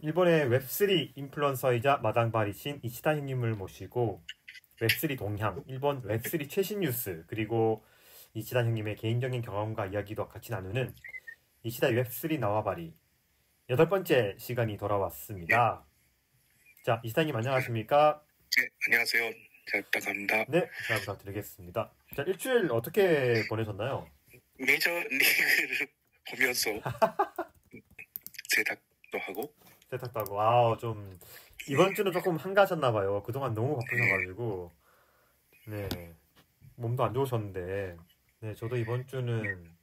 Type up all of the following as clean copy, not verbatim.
일본의 웹3 인플루언서이자 마당발이신 이시다 형님을 모시고 웹3 동향, 일본 웹3 최신 뉴스, 그리고 이시다 형님의 개인적인 경험과 이야기도 같이 나누는 이시다 웹3 나와바리 8번째 시간이 돌아왔습니다. 자, 이시다 형님 안녕하십니까? 네, 안녕하세요. 잘 부탁합니다. 네, 잘 부탁드리겠습니다. 자, 일주일 어떻게 보내셨나요? 메이저리그를 보면서 세탁도 하고. 세탁도 하고, 좀 이번 주는 조금 한가하셨나봐요. 그동안 너무 바쁘셔가지고 네, 몸도 안 좋으셨는데 네, 저도 이번 주는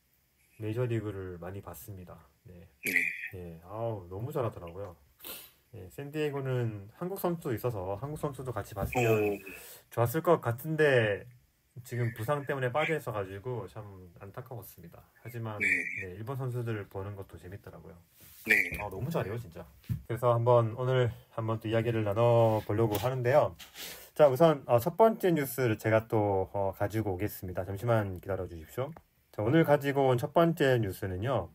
메이저리그를 많이 봤습니다. 네, 네, 너무 잘하더라고요. 네, 샌디에고는 한국 선수도 있어서 한국 선수도 같이 봤으면 좋았을 것 같은데 지금 부상 때문에 빠져 있어가지고 참 안타까웠습니다. 하지만 네, 일본 선수들 보는 것도 재밌더라고요. 네. 너무 잘해요, 진짜. 그래서 오늘 한번 또 이야기를 나눠보려고 하는데요. 자, 우선 첫 번째 뉴스를 제가 또 가지고 오겠습니다. 잠시만 기다려 주십시오. 자, 오늘 가지고 온 첫 번째 뉴스는요.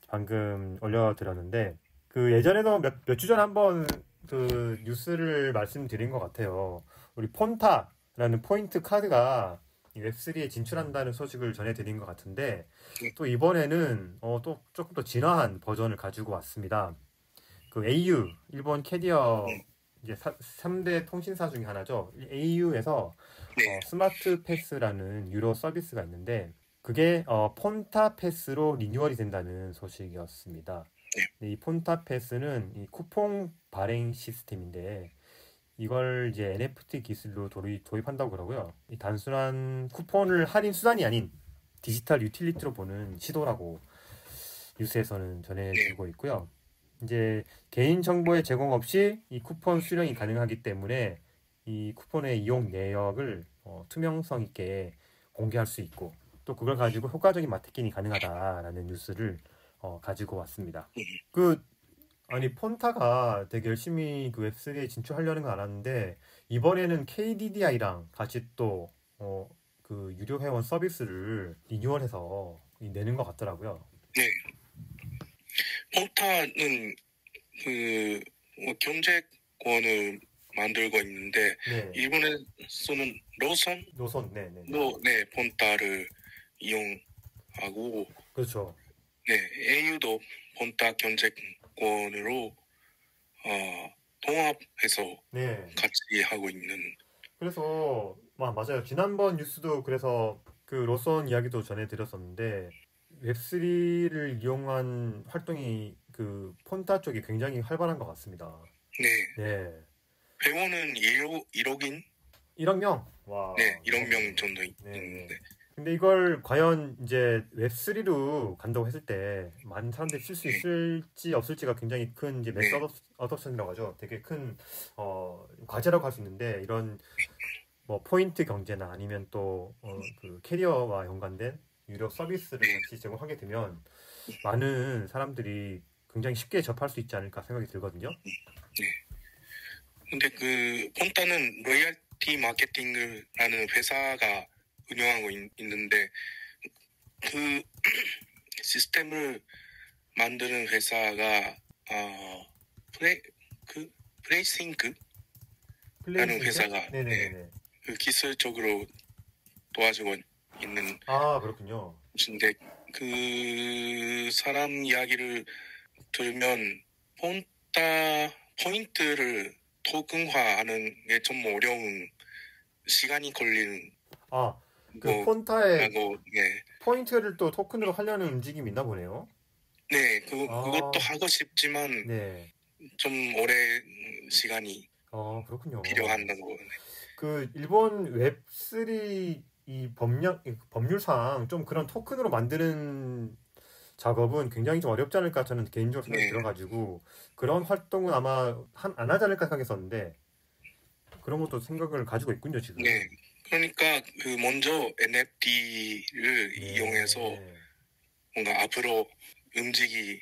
방금 올려드렸는데 그 예전에도 몇 주 전에 한번 그 뉴스를 말씀드린 것 같아요. 우리 폰타라는 포인트 카드가 웹3에 진출한다는 소식을 전해드린 것 같은데 또 이번에는 또 조금 더 진화한 버전을 가지고 왔습니다. 그 au 일본 캐리어 이제 3대 통신사 중에 하나죠. au에서 스마트 패스라는 유료 서비스가 있는데 그게 폰타 패스로 리뉴얼이 된다는 소식이었습니다. 이 폰타 패스는 이 쿠폰 발행 시스템인데 이걸 이제 NFT 기술로 도입한다고 그러고요. 이 단순한 쿠폰을 할인 수단이 아닌 디지털 유틸리티로 보는 시도라고 뉴스에서는 전해지고 있고요. 이제 개인 정보의 제공 없이 이 쿠폰 수령이 가능하기 때문에 이 쿠폰의 이용 내역을 투명성 있게 공개할 수 있고 또 그걸 가지고 효과적인 마케팅이 가능하다라는 뉴스를 가지고 왔습니다. 아니 폰타가 되게 열심히 그 웹3에 진출하려는 건 알았는데 이번에는 KDDI랑 같이 또 그 유료 회원 서비스를 리뉴얼해서 내는 것 같더라고요. 네. 폰타는 그 경제권을 만들고 있는데 일본에서는 로손 네, 폰타를 이용하고 그렇죠. 네, au도 폰타 경제권으로 통합해서 같이 하고 있는. 그래서 맞아요. 지난번 뉴스도 그래서 그 로손 이야기도 전해드렸었는데 웹3를 이용한 활동이 그 폰타 쪽이 굉장히 활발한 것 같습니다. 네. 회원은 1억인? 1억 명? 와. 네, 1억 명 정도 있는데. 근데 이걸 과연 이제 웹3로 간다고 했을 때 많은 사람들이 쓸 수 있을지 없을지가 굉장히 큰 이제 매스 어덕션이라고 하죠. 되게 큰 과제라고 할 수 있는데 이런 뭐 포인트 경제나 아니면 또 그 캐리어와 연관된 유료 서비스를 같이 제공하게 되면 많은 사람들이 굉장히 쉽게 접할 수 있지 않을까 생각이 들거든요. 네. 근데 그 폰타는 로열티 마케팅이라는 회사가 운영하고 있는데 그 시스템을 만드는 회사가 플레이싱크라는 회사가 그 기술적으로 도와주고 있는. 그렇군요. 근데 그 사람 이야기를 들으면 포인트를 토큰화하는 게 좀 어려운 시간이 걸리는. 그 폰타에 포인트를 또 토큰으로 하려는 움직임이 있나 보네요. 네, 그것도 하고 싶지만 좀 오래 시간이 그렇군요. 필요한다고. 그 일본 웹3 이 법률상 좀 그런 토큰으로 만드는 작업은 굉장히 좀 어렵지 않을까 저는 개인적으로 생각이 들어가지고 그런 활동은 아마 안 하지 않을까 생각했었는데 그런 것도 생각을 가지고 있군요 지금. 네, 그러니까 그 먼저 NFT를 이용해서 뭔가 앞으로 움직여야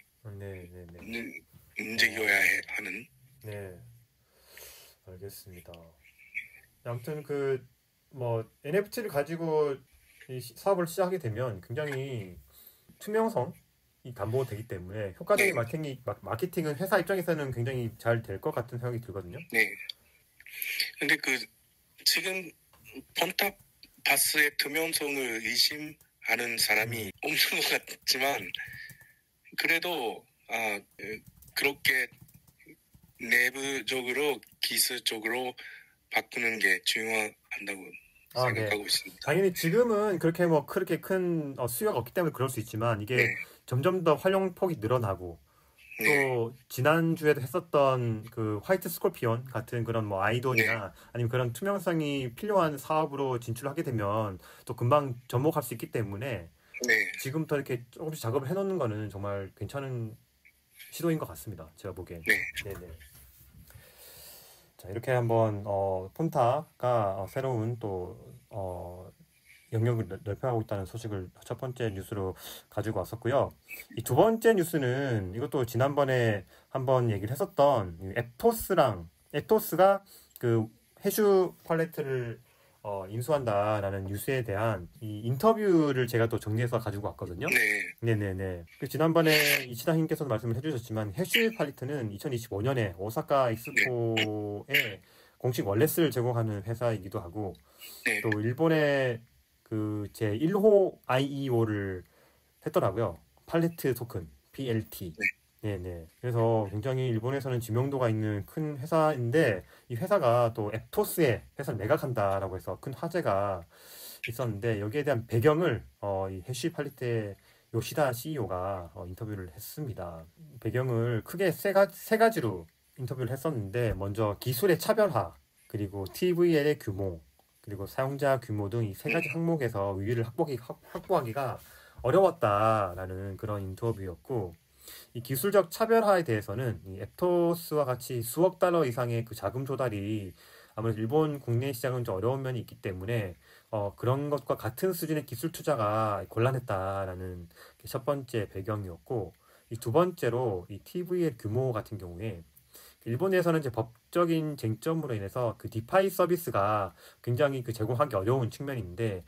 하는. 네, 알겠습니다. 아무튼 뭐 NFT를 가지고 이 사업을 시작하게 되면 굉장히 투명성 담보되기 때문에 효과적인 네. 마케팅은 회사 입장에서는 굉장히 잘 될 것 같은 생각이 들거든요. 네. 근데 지금 폰타파스의 투명성을 의심하는 사람이 없는 것 같지만 그래도 그렇게 내부적으로 기술적으로 바꾸는 게 중요하다고 생각하고 있습니다. 당연히 지금은 그렇게 큰 수요가 없기 때문에 그럴 수 있지만 이게 점점 더 활용폭이 늘어나고 또 지난주에도 했었던 그 화이트 스콜피온 같은 그런 뭐 아이돌이나 아니면 그런 투명성이 필요한 사업으로 진출하게 되면 또 금방 접목할 수 있기 때문에 지금부터 이렇게 조금씩 작업을 해놓는 거는 정말 괜찮은 시도인 것 같습니다. 제가 보기엔. 네네. 자, 이렇게 한번 폰타가 새로운 또 영역을 넓혀가고 있다는 소식을 첫 번째 뉴스로 가지고 왔었고요. 이 두 번째 뉴스는 이것도 지난번에 한번 얘기를 했었던 에토스가 그 해슈 팔레트를 인수한다라는 뉴스에 대한 이 인터뷰를 제가 또 정리해서 가지고 왔거든요. 네네네. 지난번에 이치다님께서도 말씀을 해주셨지만 해슈 팔레트는 2025년에 오사카 익스포에 공식 월렛을 제공하는 회사이기도 하고 또 일본의 그 제 1호 IEO를 했더라고요. 팔레트 토큰 PLT. 네네. 그래서 굉장히 일본에서는 지명도가 있는 큰 회사인데 이 회사가 또 에토스의 회사를 매각한다라고 해서 큰 화제가 있었는데 여기에 대한 배경을 이 해쉬 팔레트의 요시다 CEO가 인터뷰를 했습니다. 배경을 크게 세 가지로 인터뷰를 했었는데 먼저 기술의 차별화 그리고 TVL의 규모 그리고 사용자 규모 등 이 세 가지 항목에서 우위를 확보하기가 어려웠다라는 그런 인터뷰였고 이 기술적 차별화에 대해서는 이 앱토스와 같이 수억 달러 이상의 그 자금 조달이 아무래도 일본 국내 시장은 좀 어려운 면이 있기 때문에 그런 것과 같은 수준의 기술 투자가 곤란했다라는 게 첫 번째 배경이었고 이 두 번째로 이 TV의 규모 같은 경우에 일본에서는 이제 법적인 쟁점으로 인해서 그 디파이 서비스가 굉장히 그 제공하기 어려운 측면인데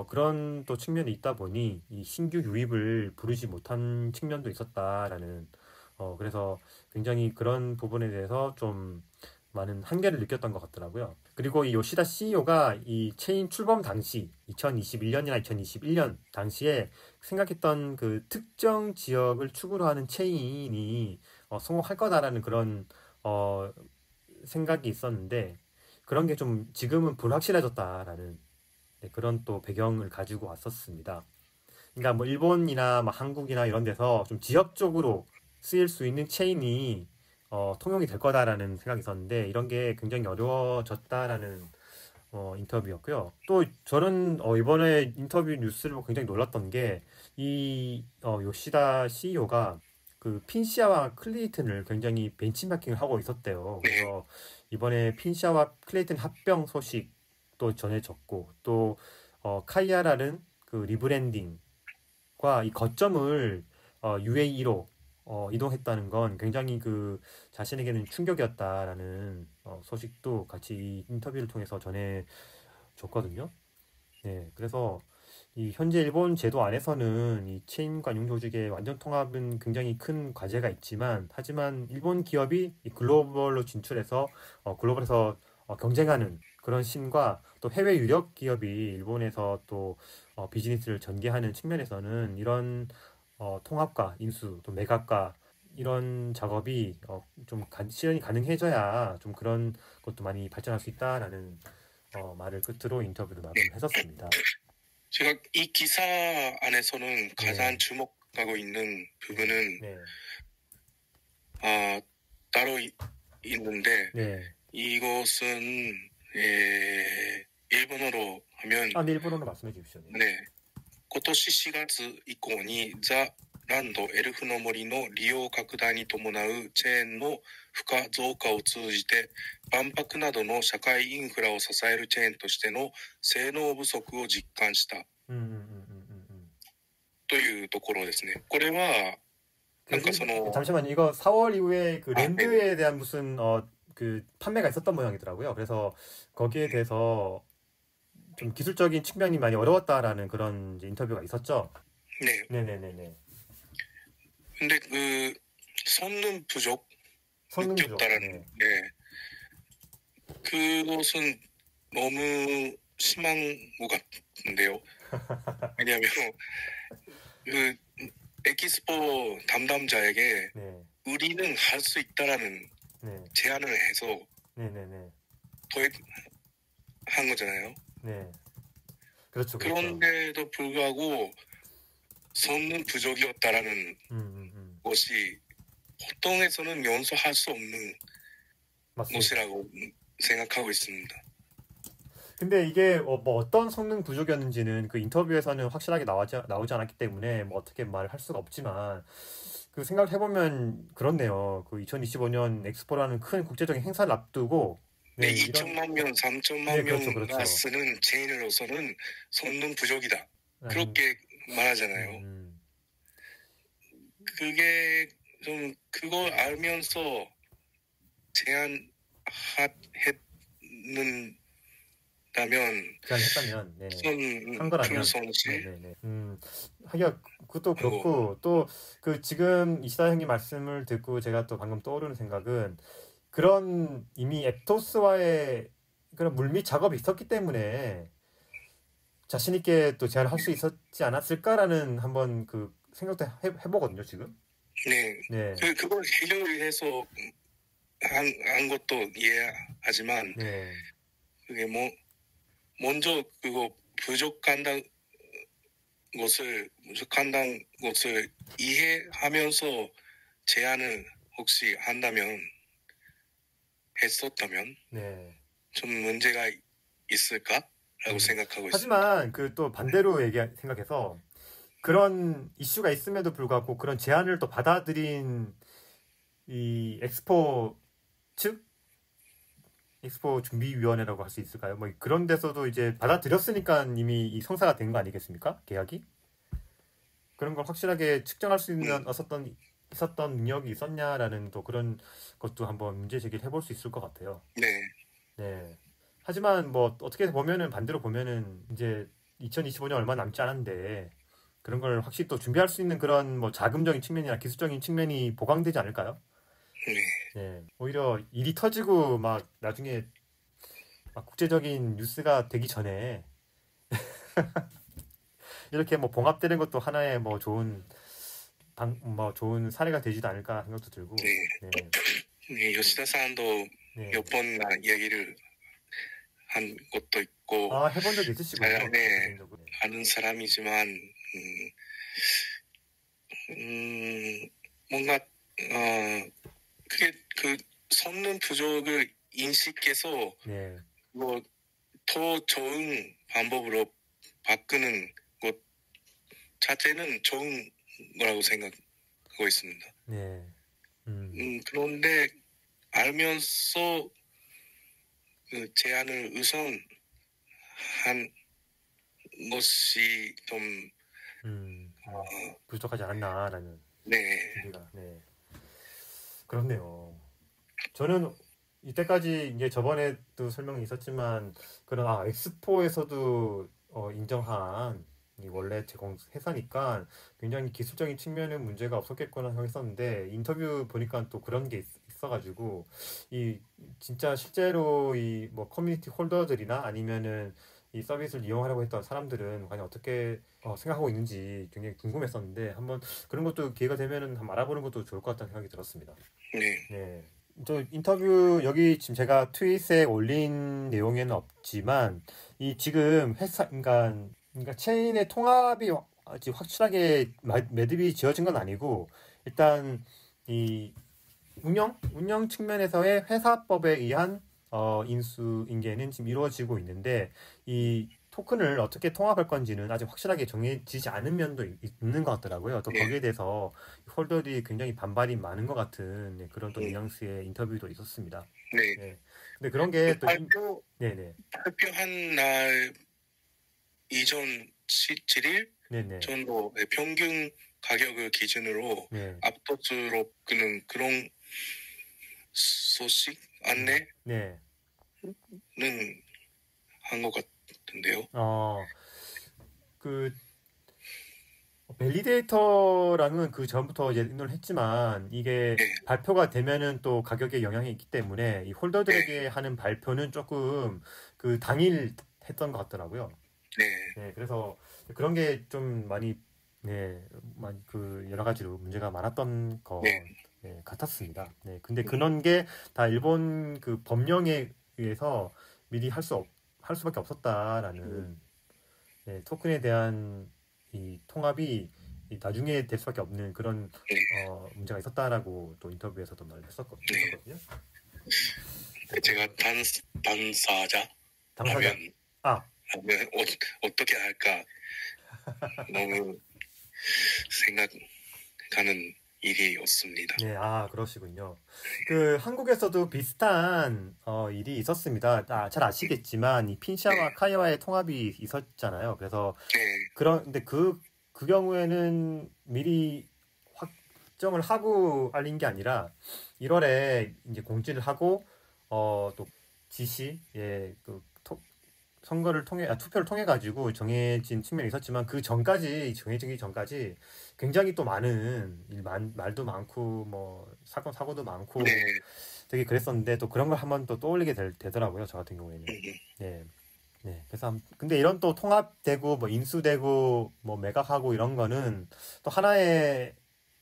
그런 또 측면이 있다 보니 이 신규 유입을 부르지 못한 측면도 있었다라는 그래서 굉장히 그런 부분에 대해서 좀 많은 한계를 느꼈던 것 같더라고요. 그리고 이 요시다 CEO가 이 체인 출범 당시 2021년이나 2021년 당시에 생각했던 그 특정 지역을 축으로 하는 체인이 성공할 거다라는 그런 생각이 있었는데 그런 게 좀 지금은 불확실해졌다라는 그런 또 배경을 가지고 왔었습니다. 그러니까 뭐 일본이나 뭐 한국이나 이런 데서 좀 지역적으로 쓰일 수 있는 체인이 통용이 될 거다라는 생각이 있었는데 이런 게 굉장히 어려워졌다라는 인터뷰였고요. 또 저는 이번에 인터뷰 뉴스를 보고 굉장히 놀랐던 게 이 요시다 CEO가 그 핀시아와 클레이튼을 굉장히 벤치마킹을 하고 있었대요. 그래서 이번에 핀시아와 클레이튼 합병 소식도 전해졌고 또 카이아라는 그 리브랜딩과 이 거점을 UAE로 이동했다는 건 굉장히 그 자신에게는 충격이었다라는 소식도 같이 이 인터뷰를 통해서 전해줬거든요. 네, 그래서 이 현재 일본 제도 안에서는 이 체인 관용 조직의 완전 통합은 굉장히 큰 과제가 있지만 하지만 일본 기업이 이 글로벌로 진출해서 글로벌에서 경쟁하는 그런 신과 또 해외 유력 기업이 일본에서 또 비즈니스를 전개하는 측면에서는 이런 통합과 인수 또 매각과 이런 작업이 좀 실현이 가능해져야 좀 그런 것도 많이 발전할 수 있다라는 말을 끝으로 인터뷰를 마감했었습니다. 제가 이 기사 안에서는 가장 주목하고 있는 부분은 따로 있는데 이것은 일본어로 하면 일본어로 말씀해 주십시오. 네. 今年4月以降にザ・ランドエルフの森の利用拡大に伴うチェーンの負荷増加を通じて万博などの社会インフラを支えるチェーンとしての性能不足を実感したというところですね。これはなんか잠시만요. 이거 4월 이후에 그 랜드에 대한 무슨 그 판매가 있었던 모양이더라고요. 그래서 거기에 대해서 좀 기술적인 측면이 많이 어려웠다라는 그런 이제 인터뷰가 있었죠. 네. 네네네네. 근데 그 성능 부족, 성능 부족. 느꼈다라는 네. 그것은 너무 심한 것 같은데요. 왜냐하면 그 엑스포 담당자에게 네. 우리는 할 수 있다라는 네. 제안을 해서 네네네. 한 거잖아요. 네. 그렇죠. 그런데도 불구하고 성능 부족이었다라는 것이 보통에서는 용서할 수 없는 맞습니다. 것이라고 생각하고 있습니다. 근데 이게 뭐 어떤 성능 부족이었는지는 그 인터뷰에서는 확실하게 나오지 않았기 때문에 뭐 어떻게 말할 수가 없지만 그 생각을 해보면 그렇네요. 그 2025년 엑스포라는 큰 국제적인 행사를 앞두고 네, 2천만 명, 3천만 명가 쓰는 체인으로서는 성능 부족이다. 그렇게 말하잖아요. 그게 좀 그걸 알면서 제안했다면 네. 한 거라면 네네네. 하기야 그것도 그렇고 또 그 지금 이시다 형님 말씀을 듣고 제가 또 방금 떠오르는 생각은 그런 이미 앱토스와의 그런 물밑 작업이 있었기 때문에 자신 있게 또 제안을 할 수 있었지 않았을까라는 한번 그 생각도 해보거든요 지금. 네. 그걸 해결해서 한 것도 이해하지만 그게 뭐 먼저 그거 부족한다는 것을 이해하면서 제안을 혹시 한다면 했었다면 좀 문제가 있을까라고 생각하고 있습니다. 하지만 그 또 반대로 생각해서 그런 이슈가 있음에도 불구하고 그런 제안을 또 받아들인 이 엑스포 측 엑스포 준비위원회라고 할 수 있을까요? 뭐 그런 데서도 이제 받아들였으니까 이미 이 성사가 된 거 아니겠습니까? 계약이? 그런 걸 확실하게 측정할 수 있었던 능력이 있었냐라는 또 그런 것도 한번 문제 제기를 해볼 수 있을 것 같아요. 네. 하지만 뭐 어떻게 보면은 반대로 보면은 이제 2025년 얼마 남지 않았는데 그런 걸 확실히 또 준비할 수 있는 그런 뭐 자금적인 측면이나 기술적인 측면이 보강되지 않을까요? 네. 오히려 일이 터지고 막 나중에 막 국제적인 뉴스가 되기 전에 이렇게 뭐 봉합되는 것도 하나의 뭐 좋은 사례가 되지도 않을까 생각도 들고. 네, 요시다さん도 몇 번 얘기를 한 것도 있고 해본 적이 있으시군요. 네, 아는 사람이지만 뭔가 그게 그 성능 부족을 인식해서 뭐 더 좋은 방법으로 바꾸는 것 자체는 좋은 거라고 생각하고 있습니다. 그런데 알면서 그 제안을 우선한 것이 좀 부족하지 않았나라는 생기가 그렇네요. 저는 이때까지 이제 저번에도 설명이 있었지만 그런 엑스포에서도 인정한 이 원래 제공 회사니까 굉장히 기술적인 측면은 문제가 없었겠구나 생각했었는데 인터뷰 보니까 또 그런 게 있어가지고 이 진짜 실제로 이 뭐 커뮤니티 홀더들이나 아니면은 이 서비스를 이용하려고 했던 사람들은 과연 어떻게 생각하고 있는지 굉장히 궁금했었는데 한번 그런 것도 기회가 되면은 한번 알아보는 것도 좋을 것 같다는 생각이 들었습니다. 네. 저 인터뷰 여기 지금 제가 트윗에 올린 내용에는 없지만 이 지금 회사 그러니까 체인의 통합이 아직 확실하게 매듭이 지어진 건 아니고 일단 이 운영 측면에서의 회사법에 의한 인수인계는 지금 이루어지고 있는데 이 토큰을 어떻게 통합할 건지는 아직 확실하게 정해지지 않은 면도 있는 것 같더라고요. 또 거기에 대해서 홀더들이 굉장히 반발이 많은 것 같은 그런 또 뉘앙스의 인터뷰도 있었습니다. 근데 그런 게 또 발표한 날 이전 7일 정도 평균 가격을 기준으로 압도수로 그런 소식 안내는 한 것 같은데요. 밸리데이터랑은 그 전부터 이제 의논을 했지만 이게 네, 발표가 되면은 또 가격에 영향이 있기 때문에 이 홀더들에게 네, 하는 발표는 조금 그 당일 했던 것 같더라고요. 네, 네, 그래서 그런 게 좀 많이 네, 많이 그 여러 가지로 문제가 많았던 네, 것 네, 같았습니다. 네, 근데 그런 게 다 일본 그 법령에 의해서 미리 할 수밖에 없었다라는 네, 토큰에 대한 이 통합이 이 나중에 될 수밖에 없는 그런 네, 문제가 있었다라고 또 인터뷰에서도 네. 했었거든요. 네, 제가 그래서 당사자 당사자 하면, 아, 어떻게 할까 너무 생각하는 일이었습니다. 네, 아, 그러시군요. 그 한국에서도 비슷한 일이 있었습니다. 잘 아시겠지만 이 네, 핀샤와 카이와의 통합이 있었잖아요. 그래서 네, 그런데 그 경우에는 미리 확정을 하고 알린 게 아니라 1월에 이제 공지를 하고 또 선거를 투표를 통해 가지고 정해진 측면이 있었지만 그 전까지 정해지기 전까지 굉장히 또 많은 말도 많고 뭐 사고도 네, 많고 되게 그랬었는데 또 그런 걸 한번 또 떠올리게 되더라고요. 저 같은 경우에는. 예. 네. 그래서 근데 이런 또 통합되고 뭐 인수되고 뭐 매각하고 이런 거는 또 하나의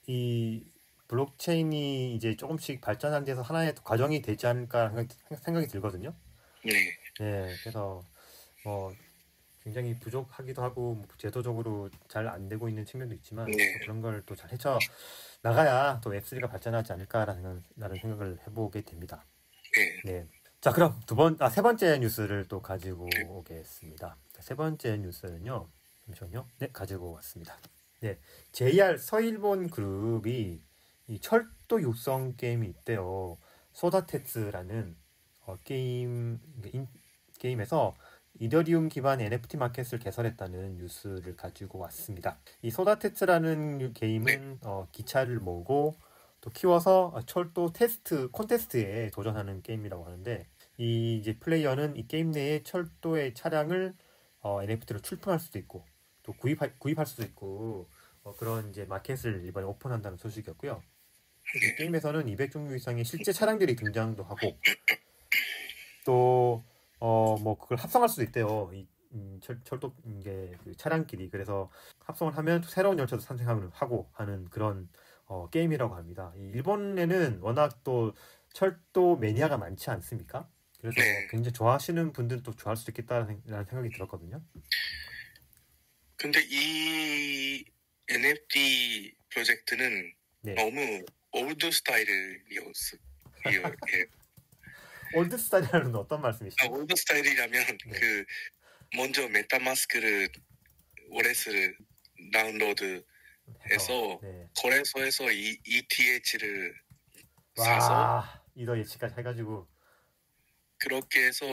이 블록체인이 이제 조금씩 발전한 데서 하나의 또 과정이 되지 않을까 생각이 들거든요. 네, 예. 그래서 뭐 굉장히 부족하기도 하고 뭐 제도적으로 잘 안 되고 있는 측면도 있지만 네, 또 그런 걸 또 잘 헤쳐 나가야 또 웹3가 발전하지 않을까라는 생각을 해보게 됩니다. 네, 네. 자, 그럼 세 번째 뉴스를 또 가지고 오겠습니다. 세 번째 뉴스는요. 잠시만요. 네, 가지고 왔습니다. 네. JR 서일본 그룹이 이 철도 육성 게임이 있대요. 소다테츠라는 게임에서 이더리움 기반 NFT 마켓을 개설했다는 뉴스를 가지고 왔습니다. 이 소다테츠라는 게임은 기차를 모으고 또 키워서 철도 콘테스트에 도전하는 게임이라고 하는데 이 이제 플레이어는 이 게임 내에 철도의 차량을 NFT로 출품할 수도 있고 또 구입할 수도 있고 그런 이제 마켓을 이번에 오픈한다는 소식이었고요. 그래서 이 게임에서는 200종류 이상의 실제 차량들이 등장도 하고 또 뭐 그걸 합성할 수도 있대요. 철도 이게 그 차량끼리 그래서 합성을 하면 새로운 열차도 하고 하는 그런 게임이라고 합니다. 이 일본에는 워낙 또 철도 매니아가 많지 않습니까? 그래서 네. 굉장히 좋아하시는 분들도 좋아할 수 있겠다라는 생각이 들었거든요. 근데 이 NFT 프로젝트는 네. 너무 올드 스타일이었어요. 예. 올드 스타일이라는 어떤 말씀이시죠? 올드 스타일이라면 네. 그 먼저 메타마스크를 OS를 다운로드해서 네. 거래소에서 이 ETH를 사서 와, 이더 예치까지 해가지고 그렇게 해서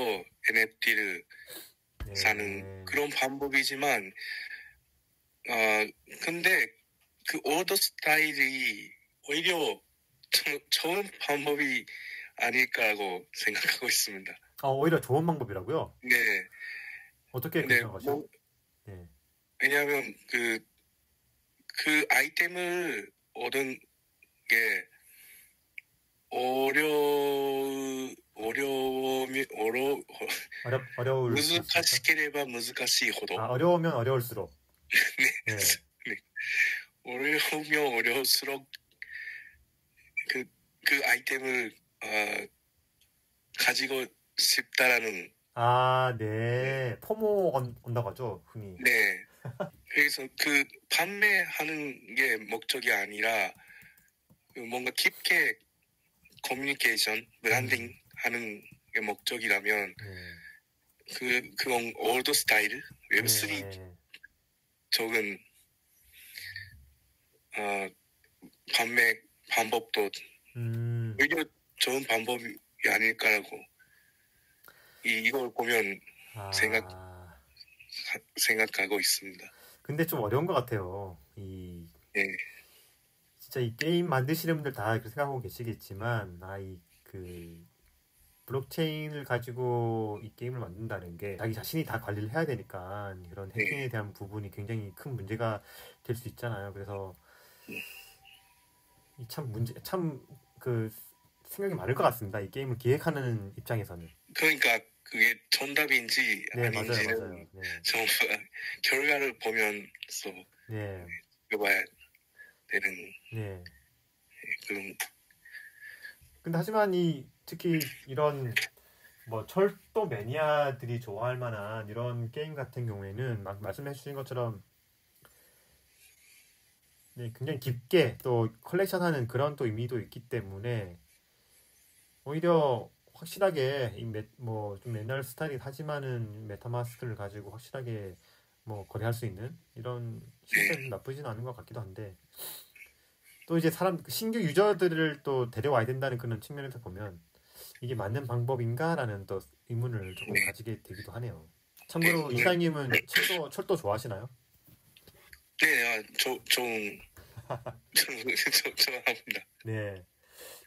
NFT를 네. 사는 그런 방법이지만 근데 그 올드 스타일이 오히려 좋은 방법이 아닐까라고 생각하고 있습니다. 오히려 좋은 방법이라고요? 네. 어떻게 그렇게 근데 생각하죠? 네. 왜냐하면 그 아이템을 얻은 게 어려울 수 있습니까? 難しければ難しいほど 어려우면 어려울수록. 네. 네. 어려우면 어려울수록 그 아이템을 가지고 싶다라는 네. 포모 온다고 하죠, 흔히. 네. 그래서 그 판매하는 게 목적이 아니라 뭔가 깊게 커뮤니케이션, 브랜딩 하는 게 목적이라면 그건 올드 스타일, 웹3 적은 판매 방법도 오히려 좋은 방법이 아닐까라고 이걸 보면 생각하고 있습니다. 근데 좀 어려운 것 같아요. 네. 진짜 이 게임 만드시는 분들 다 그렇게 생각하고 계시겠지만, 블록체인을 가지고 이 게임을 만든다는 게 자기 자신이 다 관리를 해야 되니까 그런 해킹에 대한 부분이 굉장히 큰 문제가 될 수 있잖아요. 그래서 이 참 그 생각이 많을 것 같습니다. 이 게임을 기획하는 입장에서는. 그러니까 그게 정답인지 네, 맞아요, 아닌지는 맞아요. 네, 정말 결과를 보면서 네, 해봐야 되는 네. 그런. 근데 하지만 특히 이런 뭐 철도 매니아들이 좋아할 만한 이런 게임 같은 경우에는 막 말씀해 주신 것처럼 네, 굉장히 깊게 또 컬렉션하는 그런 또 의미도 있기 때문에 오히려 확실하게 뭐좀 옛날 스타일이긴 하지만은 메타마스크를 가지고 확실하게 뭐 거래할 수 있는 이런 시스템이 나쁘진 않은 것 같기도 한데 또 이제 신규 유저들을 또 데려와야 된다는 그런 측면에서 보면 이게 맞는 방법인가라는 또 의문을 조금 가지게 되기도 하네요. 참고로 이사님은 철도 좋아하시나요? 네, 좋아합니다. 네.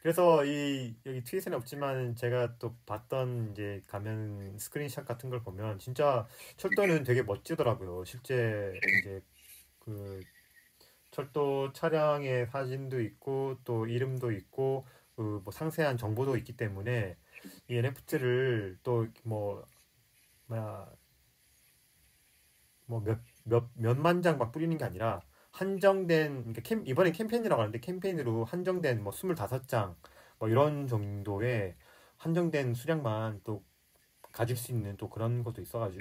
그래서 여기 트윗에는 없지만 제가 또 봤던 이제 가면 스크린샷 같은 걸 보면 진짜 철도는 되게 멋지더라고요. 실제 이제 그 철도 차량의 사진도 있고 또 이름도 있고 그 뭐 상세한 정보도 있기 때문에 이 NFT를 또 뭐야 뭐 몇만 장 막 뿌리는 게 아니라 한정된 그러니까 이번엔 캠페인이라고 하는데 캠페인으로 한정된 뭐 25장 뭐 이런 정도의 한정된 수량만 또 가질 수 있는 또 그런 것도 있어가지고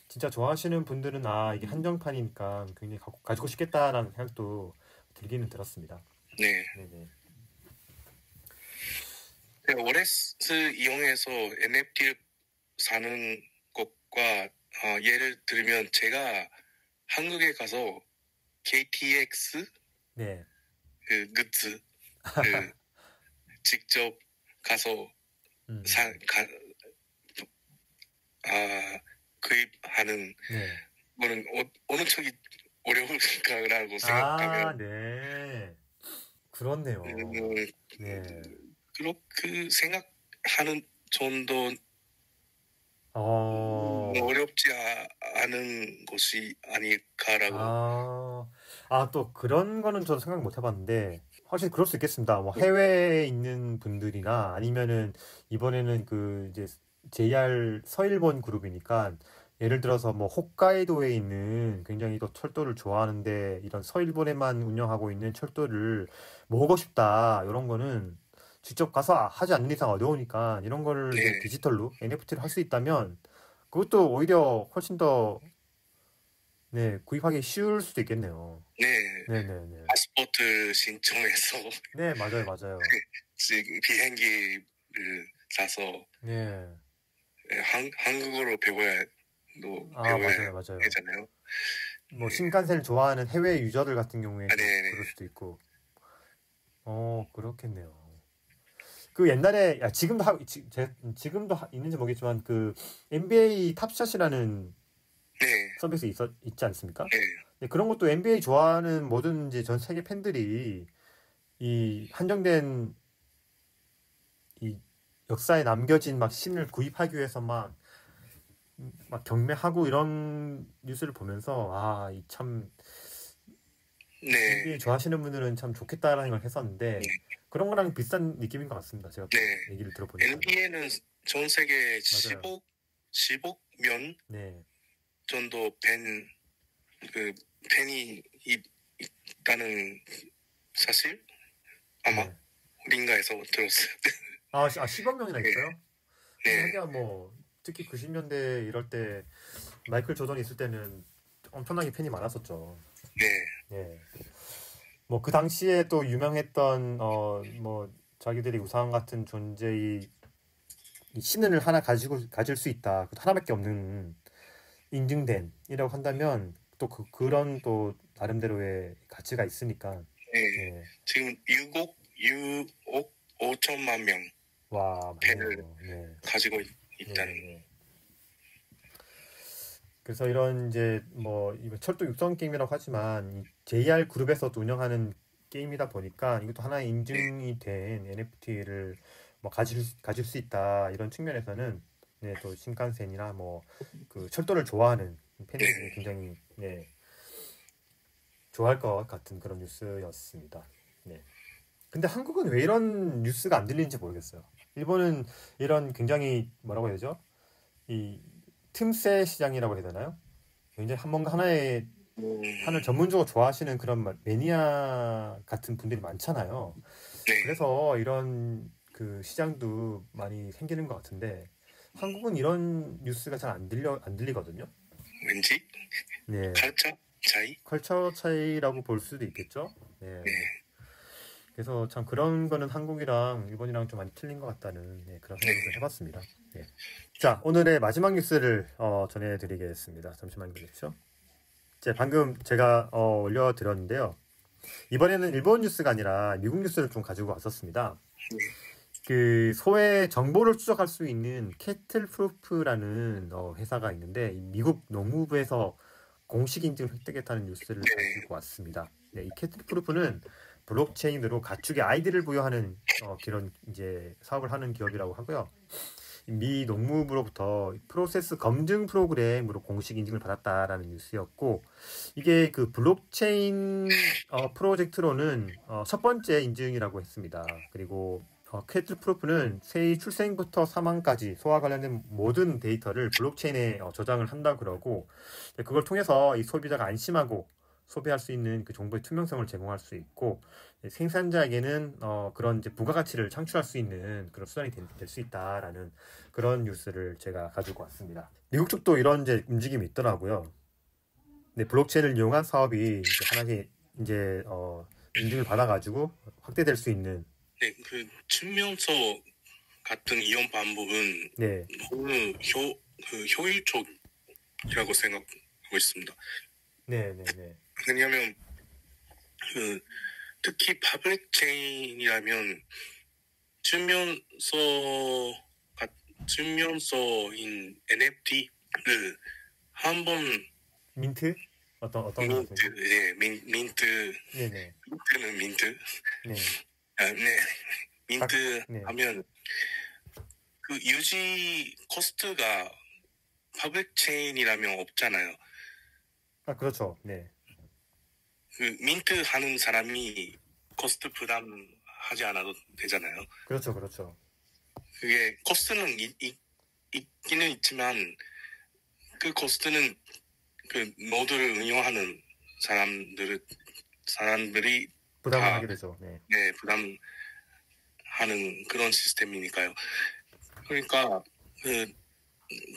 진짜 좋아하시는 분들은 이게 한정판이니까 굉장히 가지고 싶겠다라는 생각도 들기는 들었습니다. 네. 네네. 제가 OLX 이용해서 NFT를 사는 것과 예를 들면 제가 한국에 가서 KTX 네. 그 굿즈 직접 가서 구입하는 네. 거는 어느 쪽이 어려울까라고 생각하면 네. 그렇네요. 네. 그렇게 생각하는 정도 어, 어렵지 않은 것이 아닐까라고. 또 그런 거는 저도 생각 못 해봤는데, 확실히 그럴 수 있겠습니다. 뭐 해외에 있는 분들이나 아니면은 이번에는 그 이제 JR 서일본 그룹이니까 예를 들어서 뭐 홋카이도에 있는 굉장히 또 철도를 좋아하는데 이런 서일본에만 운영하고 있는 철도를 모으고 싶다. 이런 거는 직접 가서 하지 않는 이상 어려우니까 이런 거를 이제 디지털로 NFT로 할 수 있다면 그것도 오히려 훨씬 더 네, 구입하기 쉬울 수도 있겠네요. 네, 네네네. 파스포트 신청해서 네, 맞아요, 맞아요. 지금 비행기를 사서 네. 한국어로 배워야 맞아요, 맞아요. 되잖아요. 뭐 신칸센을 좋아하는 해외 유저들 같은 경우에 그럴 수도 있고. 그렇겠네요. 그 옛날에 지금도 있는지 모르겠지만 그 NBA 탑샷이라는 서비스 있지 않습니까? 네, 그런 것도 NBA 좋아하는 모든 이제 전 세계 팬들이 이 한정된 이 역사에 남겨진 막 신을 구입하기 위해서 막 경매하고 이런 뉴스를 보면서 참 NBA 좋아하시는 분들은 참 좋겠다라는 걸 했었는데 그런 거랑 비슷한 느낌인 것 같습니다. 제가 얘기를 들어보니까. NBA는 전 세계 10억 명 정도 팬이 있다는 사실 아마 어딘가에서 들었어요. 10억 명이나 있어요? 하기야 뭐 특히 90년대 이럴 때 마이클 조던이 있을 때는 엄청나게 팬이 많았었죠. 네. 뭐 그 당시에 또 유명했던 뭐 자기들이 우상 같은 존재의 이 신을 하나 가질 수 있다. 그 하나밖에 없는 인증된이라고 한다면 또 그런 또 나름대로의 가치가 있으니까. 네. 지금 6억 5천만 명 팬을 가지고 있다는. 그래서 이런 이제 뭐 철도 육성 게임이라고 하지만 JR 그룹에서 운영하는 게임이다 보니까 이것도 하나의 인증이 된 NFT를 뭐 가질 수 있다 이런 측면에서는 네, 또 신칸센이나 뭐 그 철도를 좋아하는 팬들이 굉장히 네, 좋아할 것 같은 그런 뉴스였습니다. 네. 근데 한국은 왜 이런 뉴스가 안 들리는지 모르겠어요. 일본은 이런 굉장히 뭐라고 해야 되죠? 이 틈새 시장이라고 해야 되나요? 굉장히 뭔가 하나의 하나를 전문적으로 좋아하시는 그런 매니아 같은 분들이 많잖아요. 네. 그래서 이런 그 시장도 많이 생기는 것 같은데 한국은 이런 뉴스가 잘 안 들리거든요. 왠지 네, 칼자 차이? 컬처 차이라고 볼 수도 있겠죠. 네, 네. 그래서 참 그런 거는 한국이랑 일본이랑 좀 많이 틀린 것 같다는 네, 그런 생각을 좀 해봤습니다. 네. 자, 오늘의 마지막 뉴스를 전해드리겠습니다. 잠시만 기다려주십시오. 방금 제가 올려드렸는데요. 이번에는 일본 뉴스가 아니라 미국 뉴스를 좀 가지고 왔었습니다. 그 소의 정보를 추적할 수 있는 캐틀프루프라는 회사가 있는데 미국 농무부에서 공식 인증을 획득했다는 뉴스를 가지고 왔습니다. 네, 이 캐틀프루프는 블록체인으로 가축의 아이디를 부여하는 그런 이제 사업을 하는 기업이라고 하고요. 미 농무부로부터 프로세스 검증 프로그램으로 공식 인증을 받았다라는 뉴스였고 이게 그 블록체인 프로젝트로는 첫 번째 인증이라고 했습니다. 그리고 캐틀 프루프는 새의 출생부터 사망까지 소와 관련된 모든 데이터를 블록체인에 저장을 한다 그러고 그걸 통해서 이 소비자가 안심하고 소비할 수 있는 그 정보의 투명성을 제공할 수 있고 생산자에게는 그런 이제 부가가치를 창출할 수 있는 그런 수단이 될 수 있다라는 그런 뉴스를 제가 가지고 왔습니다. 미국 쪽도 이런 이제 움직임이 있더라고요. 네, 블록체인을 이용한 사업이 이제 하나씩 이제 인증을 받아가지고 확대될 수 있는. 네, 그 증명서 같은 이용 방법은 네, 너무 효율적이라고 생각하고 있습니다. 네, 네, 네. 왜냐하면 특히 퍼블릭 체인이라면 증명서인 NFT를 한번 민트? 어떤 민트, 예, 민트, 네네. 민트는 민트, 네. 네, 민트 네. 하면 그 유지 코스트가 퍼블릭 체인이라면 없잖아요. 아, 그렇죠. 네. 그 민트 하는 사람이 코스트 부담하지 않아도 되잖아요. 그렇죠, 그렇죠. 그게 코스트는 있기는 있지만 그 코스트는 그 노드를 운영하는 사람들이 부담을 하게 되죠. 네. 네, 부담하는 그런 시스템이니까요. 그러니까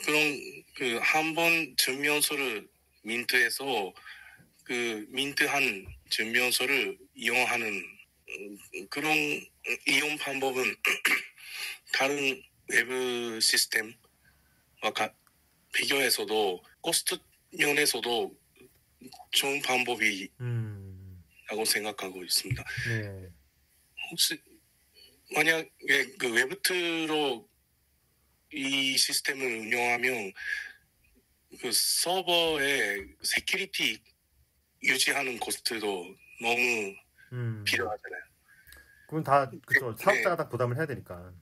그런 한 번 증명서를 민트에서 그 민트한 증명서를 이용하는 그런 이용 방법은 다른 외부 시스템과 비교해서도 코스트 면에서도 좋은 방법이라고 생각하고 있습니다. 네. 혹시 만약에 그 웹2로 이 시스템을 운영하면 그 서버의 세큐리티 유지하는 코스트도 너무 필요하잖아요. 그건 다 그렇죠. 사업자가 다 부담을 해야 되니까.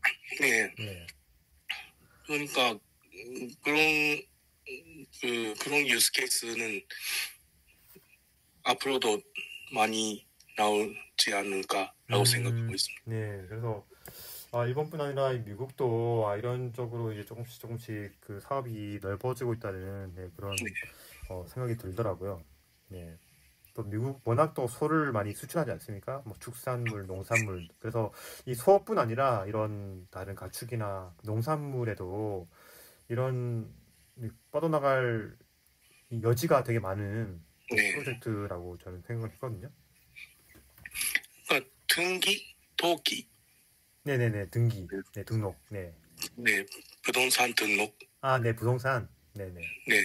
네. 네. 그러니까 그런 유스 케이스는 앞으로도 많이 나오지 않을까라고 생각하고 있습니다. 네, 그래서 일본뿐 아니라 미국도 이런 쪽으로 이제 조금씩 그 사업이 넓어지고 있다는 그런 생각이 들더라고요. 네. 또 미국 워낙 또 소를 많이 수출하지 않습니까? 뭐 축산물, 농산물. 그래서 이 소뿐 아니라 이런 다른 가축이나 농산물에도 이런 뻗어나갈 여지가 되게 많은 프로젝트라고 저는 생각을 했거든요. 그러니까登記? 네네네, 등기, 네, 등록, 네. 네, 부동산 등록. 아, 네, 부동산, 네네. 네,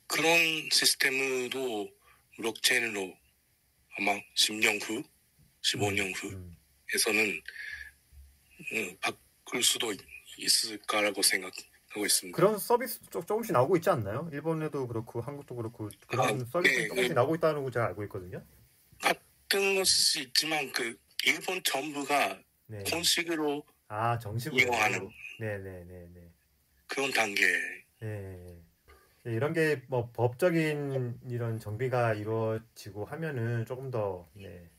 그런 시스템으로 블록체인으로 아마 10년 후, 15년 후에서는 바꿀 수도 있을까라고 생각하고 있습니다. 그런 서비스 조금씩 나오고 있지 않나요? 일본에도 그렇고 한국도 그렇고 그런 서비스 조금씩 나오고 있다는 거 제가 알고 있거든요. 같은 것이 있지만 그 일본 정부가 네. 공식으로 아, 정식으로. 이용하는 네네네네. 그런 단계. 네. 네, 이런 게 뭐 법적인 이런 정비가 이루어지고 하면은 조금 더 네,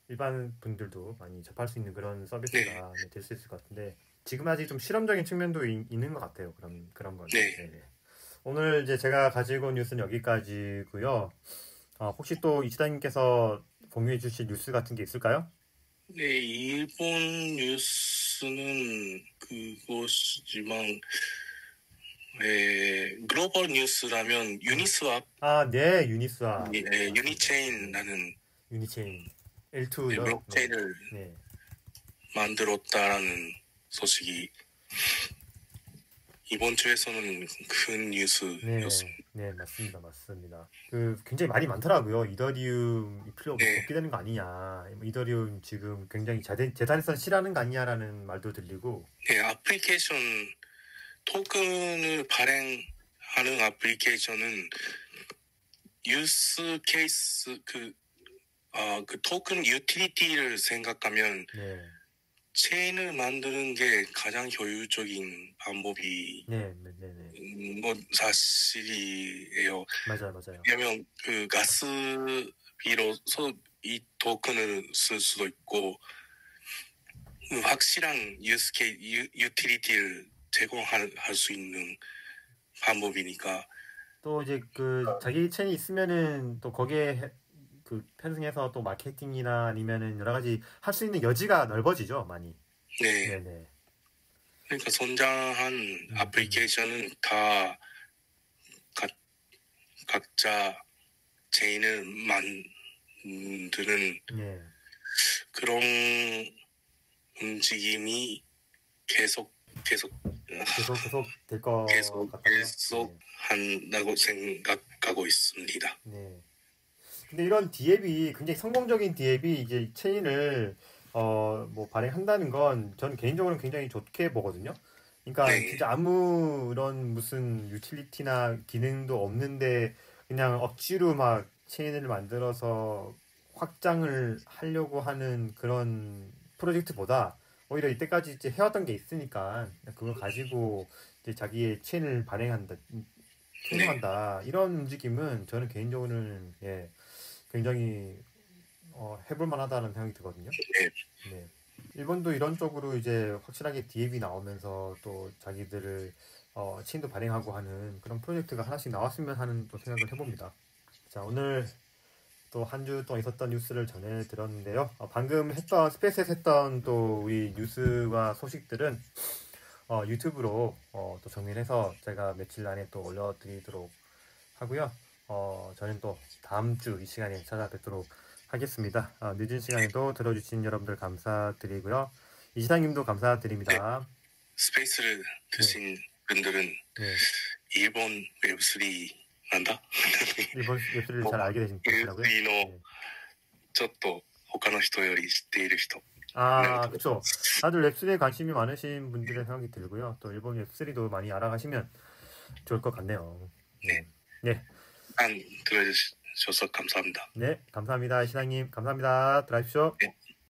일반 분들도 많이 접할 수 있는 그런 네, 서비스가 네, 될 수 있을 것 같은데 지금 아직 좀 실험적인 측면도 있는 것 같아요. 그런 건. 네, 네네. 오늘 이제 제가 가지고 온 뉴스는 여기까지고요. 혹시 또 이치다님께서 공유해 주실 뉴스 같은 게 있을까요? 네, 일본 뉴스는 그것이지만, 글로벌 뉴스라면 유니스왑, 아, 네, 유니스와 맞습니다. 네, 유니체인이라는 유니체인 L2요. 네, 블록체인을 네, 만들었다라는 소식이 이번 주에서는 큰 네, 뉴스였습니다. 네, 맞습니다, 맞습니다. 그 굉장히 말이 많더라고요. 이더리움이 필요 네, 없게 되는 거 아니냐. 뭐 이더리움 지금 굉장히 재단에서 실하는 거 아니냐라는 말도 들리고. 네, 애플리케이션 토큰을 발행하는 애플리케이션은 유스 케이스 그 토큰 유틸리티를 생각하면 네, 체인을 만드는 게 가장 효율적인 방법이 네, 네, 네, 네. 뭐 사실이에요. 맞아요, 맞아요. 왜냐면 그 가스비로서 이 토큰을 쓸 수도 있고 확실한 유틸리티를 제공할 수 있는 방법이니까. 또 이제 그 자기 체인이 있으면은 또 거기에 그 편승해서 또 마케팅이나 아니면은 여러 가지 할 수 있는 여지가 넓어지죠, 많이. 네, 네네. 그러니까 선장한 애플리케이션은 다 각자 체인을 만드는 네. 그런 움직임이 계속 계속 될 것 같다고요? 네. 한다고 생각하고 있습니다. 네. 근데 이런 디앱이 굉장히 성공적인 디앱이 이제 체인을 뭐 발행한다는 건 전 개인적으로는 굉장히 좋게 보거든요. 그러니까 네, 진짜 아무 이런 무슨 유틸리티나 기능도 없는데 그냥 억지로 막 체인을 만들어서 확장을 하려고 하는 그런 프로젝트보다 오히려 이때까지 이제 해왔던 게 있으니까 그걸 가지고 이제 자기의 체인을 발행한다, 네, 채용한다 이런 움직임은 저는 개인적으로는 예, 굉장히 해볼 만하다는 생각이 들거든요. 네, 네. 일본도 이런 쪽으로 이제 확실하게 디앱이 나오면서 또 자기들을 체인도 발행하고 하는 그런 프로젝트가 하나씩 나왔으면 하는 또 생각을 해봅니다. 자, 오늘 또 한 주 동안 있었던 뉴스를 전해 들었는데요. 방금 했던 스페이스에서 했던 또 우리 뉴스와 소식들은 유튜브로 또 정리해서 제가 며칠 안에 또 올려드리도록 하고요. 저는 또 다음 주 이 시간에 찾아뵙도록 하겠습니다. 늦은 시간에도 들어주신 여러분들 감사드리고요. 이시장님도 네. 감사드립니다. 스페이스를 네, 드신 분들은 네. 일본 웹3 난다? 일본 웹소리를 잘 もう 알게 되시라고요? の 네. ちょっと他の人より知っている人になる 아, と思いま 그쵸. す。 다들 웹3에 관심이 많으신 분들의 생각이 들고요. 또 일본 웹3도 많이 알아가시면 좋을 것 같네요. 네. 네. 한 들어주셔서 감사합니다. 네. 감사합니다. 시장님. 감사합니다. 들어가십시오. 네.